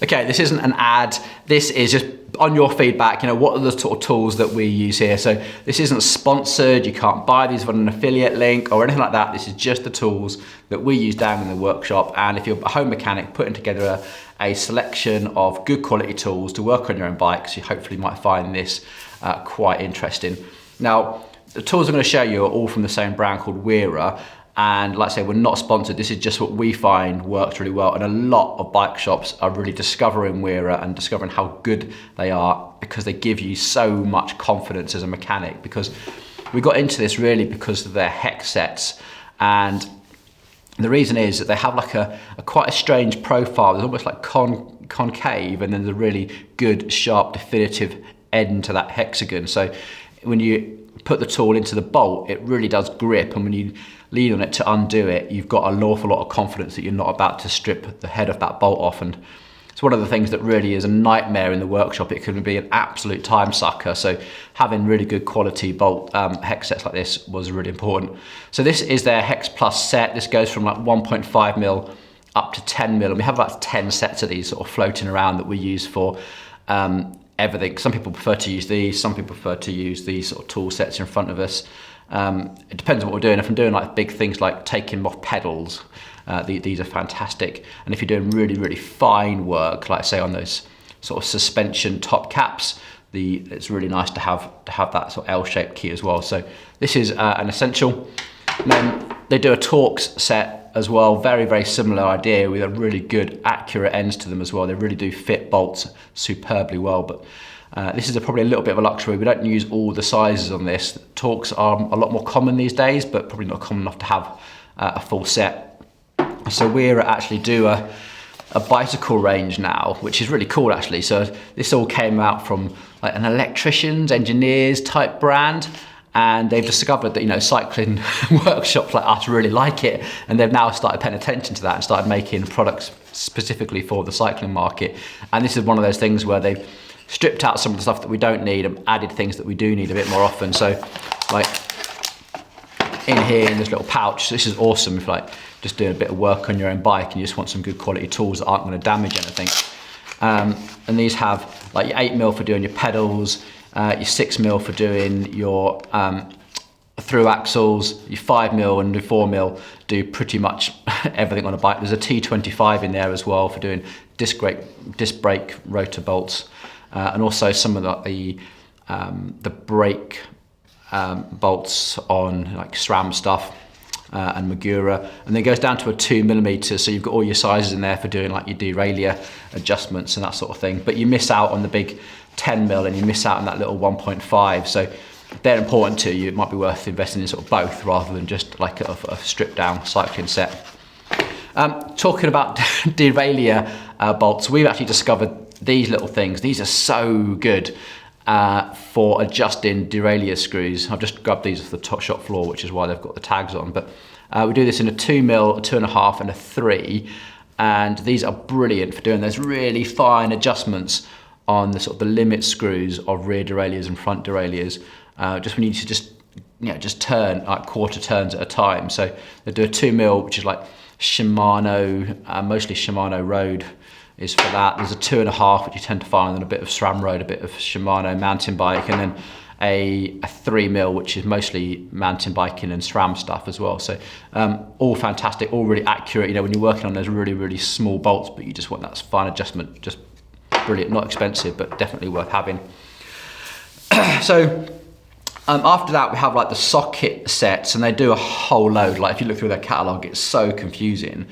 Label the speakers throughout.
Speaker 1: Okay, this isn't an ad. This is just on your feedback, what are the sort of tools that we use here? So this isn't sponsored. You can't buy these on an affiliate link or anything like that. This is just the tools that we use down in the workshop. And if you're a home mechanic putting together a selection of good quality tools to work on your own bikes, you hopefully might find this quite interesting. Now, the tools I'm going to show you are all from the same brand called Wera. And like I say, we're not sponsored. This is just what we find works really well. And a lot of bike shops are really discovering Wera and discovering how good they are because they give you so much confidence as a mechanic. Because we got into this really because of their Hexets. And the reason is that they have like a quite a strange profile. There's almost like concave, and then there's a really good, sharp, definitive end to that hexagon. So when you put the tool into the bolt, it really does grip, and when you lean on it to undo it, you've got an awful lot of confidence that you're not about to strip the head of that bolt off. And it's one of the things that really is a nightmare in the workshop. It can be an absolute time sucker. So having really good quality bolt hex sets like this was really important. So this is their HexPlus set. This goes from like 1.5 mil up to 10 mil, and we have about 10 sets of these sort of floating around that we use for everything. Some people prefer to use these, some people prefer to use these sort of tool sets in front of us. It depends on what we're doing. If I'm doing like big things like taking off pedals, these are fantastic. And if you're doing really, really fine work, like say on those sort of suspension top caps, it's really nice to have that sort of L-shaped key as well. So this is an essential. And then they do a Torx set as well, very, very similar idea with a really good accurate ends to them as well. They really do fit bolts superbly well, but this is probably a little bit of a luxury. We don't use all the sizes on this. Torx are a lot more common these days, but probably not common enough to have a full set. So Wera actually do a bicycle range now, which is really cool actually. So this all came out from like an electricians, engineers type brand. And they've discovered that, cycling workshops like us really like it. And they've now started paying attention to that and started making products specifically for the cycling market. And this is one of those things where they've stripped out some of the stuff that we don't need and added things that we do need a bit more often. So like in here in this little pouch, this is awesome if like just doing a bit of work on your own bike and you just want some good quality tools that aren't going to damage anything. And these have like your 8 mil for doing your pedals, your 6 mil for doing your through axles, your 5 mil and your 4 mil do pretty much everything on a bike. There's a T25 in there as well for doing disc brake rotor bolts, and also some of the brake bolts on like SRAM stuff and Magura, and then it goes down to a 2mm. So you've got all your sizes in there for doing like your derailleur adjustments and that sort of thing. But you miss out on the big 10 mil and you miss out on that little 1.5. So they're important to you. It might be worth investing in sort of both rather than just like a stripped down cycling set. Talking about derailleur bolts, we've actually discovered these little things. These are so good for adjusting derailleur screws. I've just grabbed these off the top shop floor, which is why they've got the tags on. But we do this in a 2 mil, a 2.5 and a 3. And these are brilliant for doing those really fine adjustments on the sort of the limit screws of rear derailleurs and front derailleurs. Just when you need to just turn like quarter turns at a time. So they do a 2 mil, which is like Shimano, mostly Shimano Road is for that. There's a 2.5, which you tend to find on a bit of SRAM Road, a bit of Shimano mountain bike, and then a 3 mil, which is mostly mountain biking and SRAM stuff as well. So all fantastic, all really accurate. When you're working on those really, really small bolts, but you just want that fine adjustment, just brilliant. Not expensive, but definitely worth having. So after that, we have like the socket sets, and they do a whole load. Like if you look through their catalog, it's so confusing.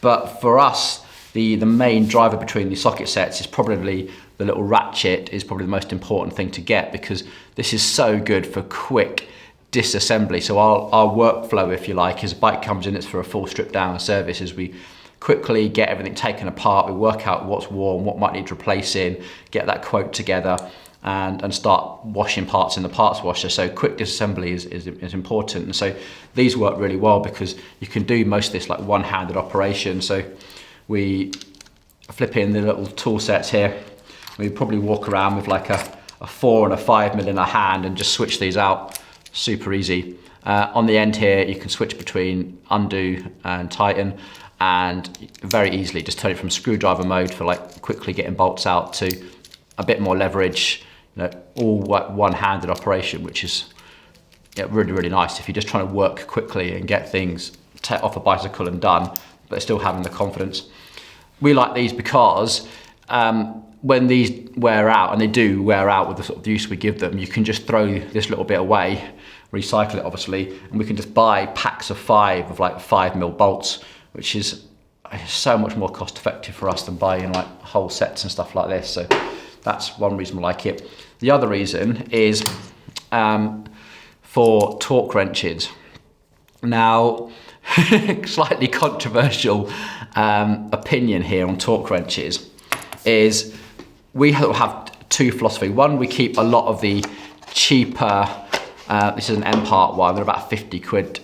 Speaker 1: But for us, the main driver between the socket sets is probably the little ratchet is probably the most important thing to get, because this is so good for quick disassembly. So our workflow, if you like, is a bike comes in, it's for a full strip down service, is we quickly get everything taken apart, we work out what's worn, what might need replacing, get that quote together, and start washing parts in the parts washer. So quick disassembly is important. And so these work really well because you can do most of this like one-handed operation. So we flip in the little tool sets here. We probably walk around with like a 4 and a 5 mil in our hand and just switch these out. Super easy. On the end here, you can switch between undo and tighten. and very easily just turn it from screwdriver mode for like quickly getting bolts out to a bit more leverage, all one-handed operation, which is really, really nice if you're just trying to work quickly and get things off a bicycle and done, but still having the confidence. We like these because when these wear out, and they do wear out with the sort of use we give them, you can just throw this little bit away, recycle it obviously, and we can just buy packs of 5 of like 5mm bolts, which is so much more cost effective for us than buying like whole sets and stuff like this. So that's one reason we like it. The other reason is for torque wrenches. Now, slightly controversial opinion here on torque wrenches is we have 2 philosophy. One, we keep a lot of the cheaper, this is an M-part one, they're about 50 quid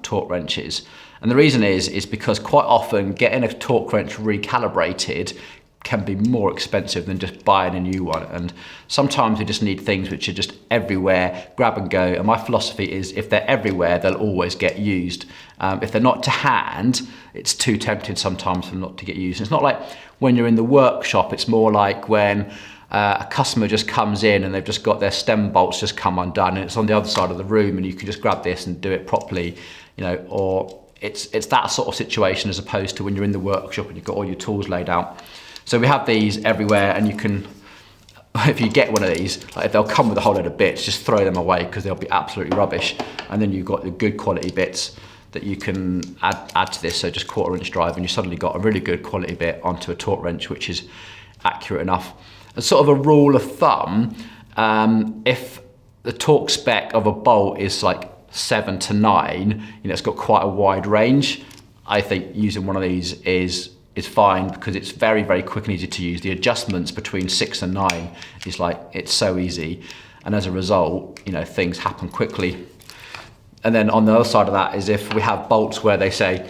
Speaker 1: torque wrenches. And the reason is because quite often getting a torque wrench recalibrated can be more expensive than just buying a new one. And sometimes we just need things which are just everywhere, grab and go. And my philosophy is if they're everywhere, they'll always get used. If they're not to hand, it's too tempting sometimes for them not to get used. It's not like when you're in the workshop, it's more like when a customer just comes in and they've just got their stem bolts just come undone and it's on the other side of the room and you can just grab this and do it properly, or it's that sort of situation as opposed to when you're in the workshop and you've got all your tools laid out. So we have these everywhere, and you can, if you get one of these, like if they'll come with a whole load of bits, just throw them away because they'll be absolutely rubbish. And then you've got the good quality bits that you can add to this. So just 1/4" drive, and you suddenly got a really good quality bit onto a torque wrench, which is accurate enough. And sort of a rule of thumb, if the torque spec of a bolt is like 7 to 9, it's got quite a wide range. I think using one of these is fine because it's very, very quick and easy to use. The adjustments between 6 and 9 is like, it's so easy. And as a result, things happen quickly. And then on the other side of that is if we have bolts where they say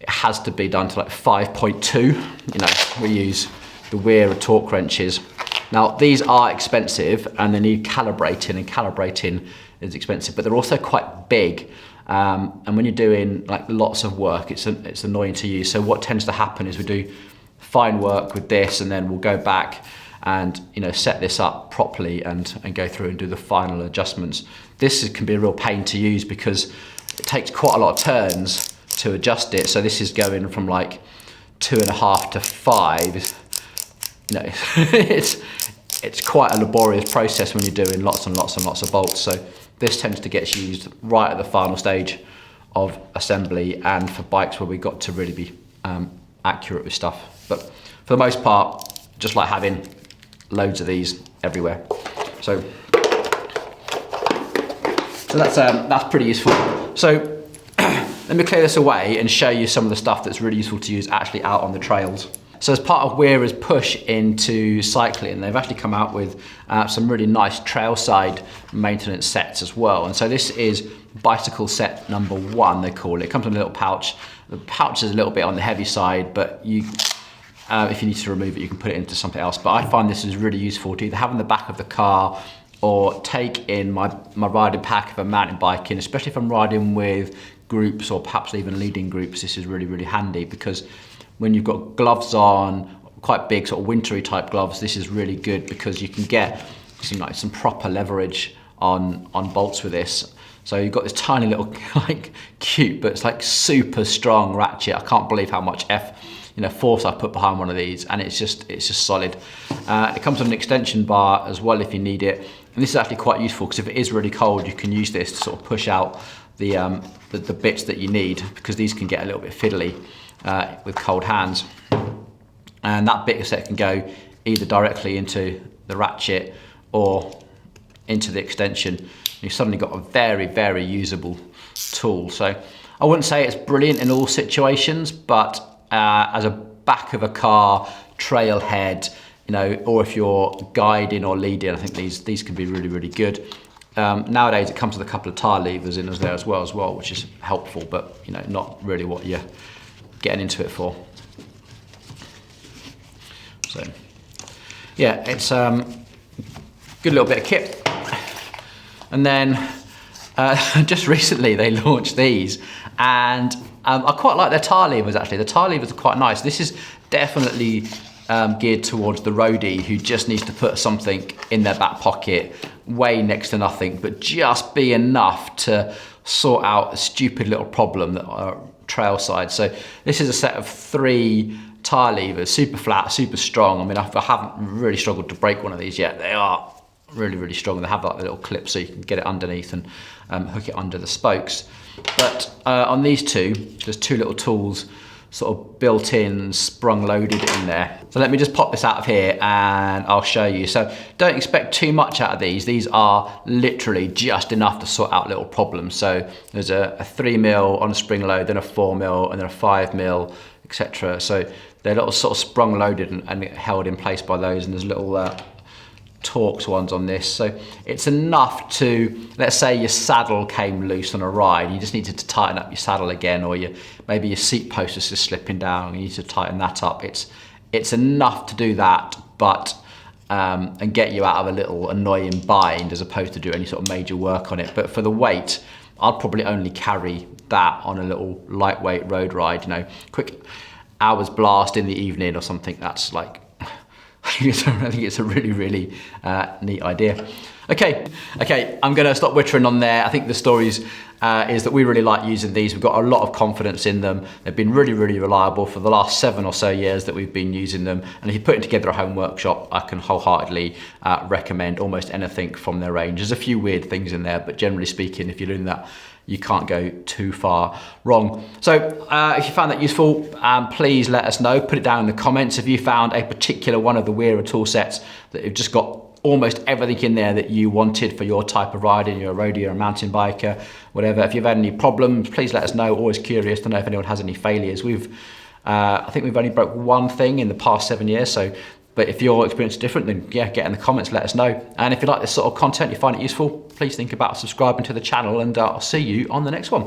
Speaker 1: it has to be done to like 5.2, we use the Wera torque wrenches. Now these are expensive and they need calibrating, and calibrating is expensive, but they're also quite big. And when you're doing like lots of work, it's annoying to use. So what tends to happen is we do fine work with this, and then we'll go back and set this up properly and go through and do the final adjustments. This can be a real pain to use because it takes quite a lot of turns to adjust it. So this is going from like 2.5 to 5. It's quite a laborious process when you're doing lots and lots and lots of bolts. So this tends to get used right at the final stage of assembly, and for bikes where we've got to really be accurate with stuff. But for the most part, just like having loads of these everywhere. So that's pretty useful. So let me clear this away and show you some of the stuff that's really useful to use actually out on the trails. So as part of Wera's push into cycling, they've actually come out with some really nice trailside maintenance sets as well. And so this is bicycle set number 1, they call it. It comes in a little pouch. The pouch is a little bit on the heavy side, but if you need to remove it, you can put it into something else. But I find this is really useful to either have in the back of the car or take in my riding pack if I'm mountain biking, especially if I'm riding with groups or perhaps even leading groups. This is really, really handy because when you've got gloves on, quite big sort of wintry type gloves, this is really good because you can get some proper leverage on bolts with this. So you've got this tiny little like cute, but it's like super strong ratchet. I can't believe how much force I put behind one of these, and it's just solid. It comes with an extension bar as well if you need it, and this is actually quite useful because if it is really cold, you can use this to sort of push out the bits that you need, because these can get a little bit fiddly with cold hands. And that bit set can go either directly into the ratchet or into the extension. You've suddenly got a very, very usable tool. So I wouldn't say it's brilliant in all situations, but as a back of a car, trailhead, or if you're guiding or leading, I think these can be really, really good. Nowadays it comes with a couple of tire levers in there as well, which is helpful, but not really what you're getting into it for. So yeah, it's good little bit of kit. And then just recently they launched these, and I quite like their tire levers actually. The tire levers are quite nice. This is definitely geared towards the roadie who just needs to put something in their back pocket, weigh next to nothing, but just be enough to sort out a stupid little problem that are trail side. So this is a set of 3 tire levers, super flat, super strong. I mean, I haven't really struggled to break one of these yet. They are really, really strong. They have like a little clip so you can get it underneath and hook it under the spokes. But on these two, there's 2 little tools sort of built in, sprung loaded in there. So let me just pop this out of here and I'll show you. So don't expect too much out of these. These are literally just enough to sort out little problems. So there's a 3mm on a spring load, then a 4mm, and then a 5mm, etc. So they're little sort of sprung loaded and held in place by those, and there's little Torx ones on this. So it's enough to, let's say your saddle came loose on a ride, you just needed to tighten up your saddle again, or maybe your seat post is just slipping down, you need to tighten that up. It's enough to do that, but and get you out of a little annoying bind as opposed to do any sort of major work on it. But for the weight, I'd probably only carry that on a little lightweight road ride, you know, quick hours blast in the evening or something. That's like, I think it's a really, really neat idea. Okay, I'm gonna stop wittering on there. I think the stories is that we really like using these. We've got a lot of confidence in them. They've been really, really reliable for the last 7 or so years that we've been using them. And if you're putting together a home workshop, I can wholeheartedly recommend almost anything from their range. There's a few weird things in there, but generally speaking, if you're doing that, you can't go too far wrong. So if you found that useful, please let us know. Put it down in the comments. If you found a particular one of the Wera tool sets that you've just got almost everything in there that you wanted for your type of riding, you're a roadie or a mountain biker, whatever. If you've had any problems, please let us know. Always curious to know if anyone has any failures. I think we've only broke 1 thing in the past 7 years. So, but if your experience is different, then yeah, get in the comments, let us know. And if you like this sort of content, you find it useful, please think about subscribing to the channel, and I'll see you on the next one.